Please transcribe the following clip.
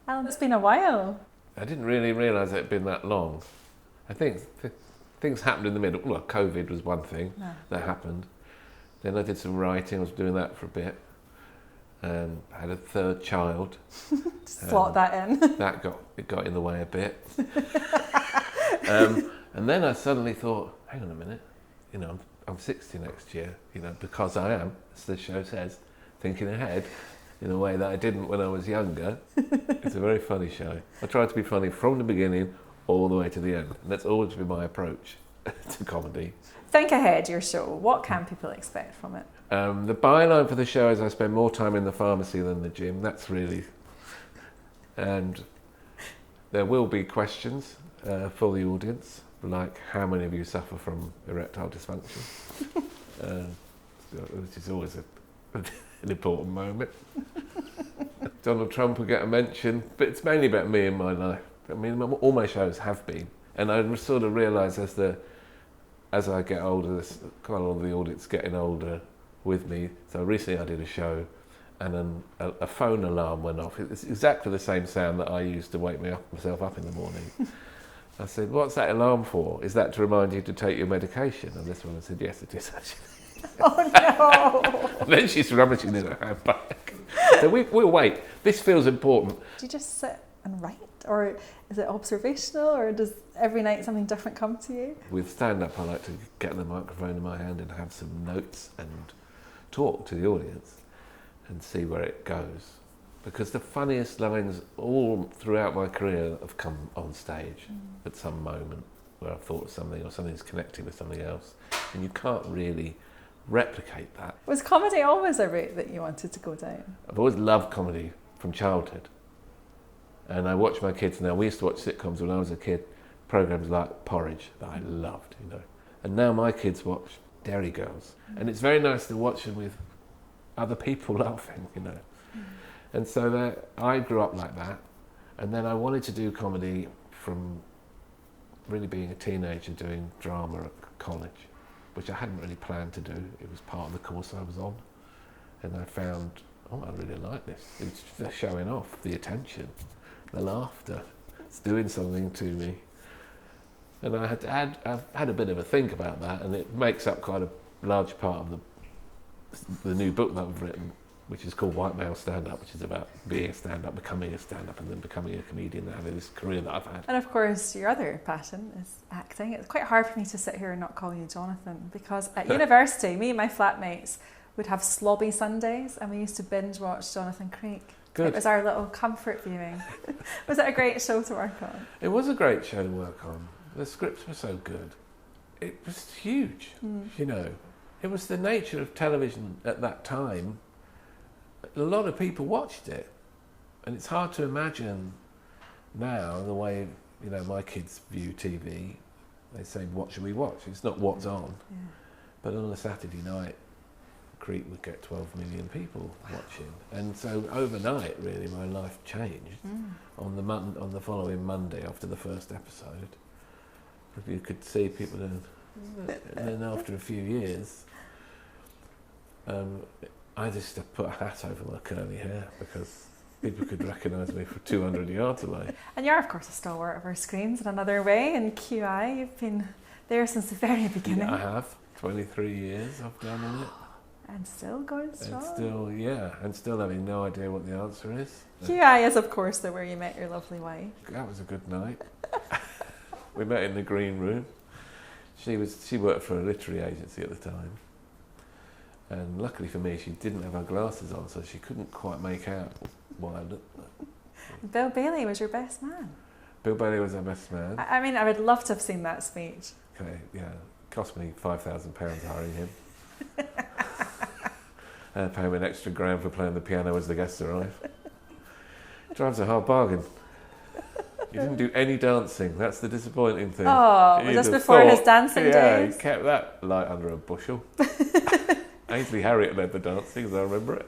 Alan, it's been a while. I didn't really realise it had been that long. I think things happened in the middle. Well, COVID was one thing that happened. Then I did some writing. I was doing that for a bit. I had a third child. Slot that in. That got in the way a bit. And then I suddenly thought, hang on a minute, I'm 60 next year, because I am, as the show says, thinking ahead in a way that I didn't when I was younger. It's a very funny show. I try to be funny from the beginning all the way to the end. And that's always been my approach to comedy. Think ahead, your show. What can people expect from it? The byline for the show is I spend more time in the pharmacy than the gym. That's really... And there will be questions for the audience, like how many of you suffer from erectile dysfunction? Which is always an important moment. Donald Trump will get a mention, but it's mainly about me and my life. I mean, all my shows have been. And I sort of realise as I get older, quite a lot of the audience getting older with me. So recently I did a show and then a phone alarm went off. It's exactly the same sound that I used to wake myself up in the morning. I said, what's that alarm for? Is that to remind you to take your medication? And this woman said, yes, it is actually. Oh no! And then she's rummaging in her handbag. So we'll wait. This feels important. Do you just sit and write? Or is it observational? Or does every night something different come to you? With stand-up, I like to get the microphone in my hand and have some notes and talk to the audience and see where it goes. Because the funniest lines all throughout my career have come on stage at some moment where I've thought of something or something's connecting with something else. And you can't really replicate that. Was comedy always a route that you wanted to go down? I've always loved comedy from childhood. And I watch my kids now. We used to watch sitcoms when I was a kid, programs like Porridge that I loved, And now my kids watch Dairy Girls. And it's very nice to watch them with other people laughing, And so I grew up like that. And then I wanted to do comedy from really being a teenager doing drama at college, which I hadn't really planned to do. It was part of the course I was on. And I found, I really like this. It's just showing off the attention, the laughter. It's doing something to me. And I've had a bit of a think about that, and it makes up quite a large part of the new book that I've written, which is called White Male Stand-Up, which is about being a stand-up, becoming a stand-up, and then becoming a comedian and having this career that I've had. And of course, your other passion is acting. It's quite hard for me to sit here and not call you Jonathan, because at university, me and my flatmates would have slobby Sundays, and we used to binge watch Jonathan Creek. Good. It was our little comfort viewing. Was it a great show to work on? It was a great show to work on. The scripts were so good. It was huge, It was the nature of television at that time. A lot of people watched it, and it's hard to imagine now the way my kids view TV. They say, what should we watch? It's not what's on. Yeah. But on a Saturday night, Creek would get 12 million people watching, and so overnight really my life changed. On the following Monday after the first episode, you could see people and then after a few years I just put a hat over my curly hair because people could recognise me from 200 yards away. And you're of course a stalwart of our screens in another way. In QI, you've been there since the very beginning. Yeah, I have. 23 years I've done in it. And still going strong. And still having no idea what the answer is. QI is of course where you met your lovely wife. That was a good night. We met in the green room. She worked for a literary agency at the time. And luckily for me, she didn't have her glasses on, so she couldn't quite make out what I looked like. Bill Bailey was your best man. Bill Bailey was our best man. I mean, I would love to have seen that speech. Okay, yeah. Cost me £5,000 hiring him. And pay him an extra £1,000 for playing the piano as the guests arrive. Drives a hard bargain. He didn't do any dancing. That's the disappointing thing. Oh, was this before his dancing days? Yeah, he kept that light under a bushel. Ainsley Harriott led the dancing, as I remember it.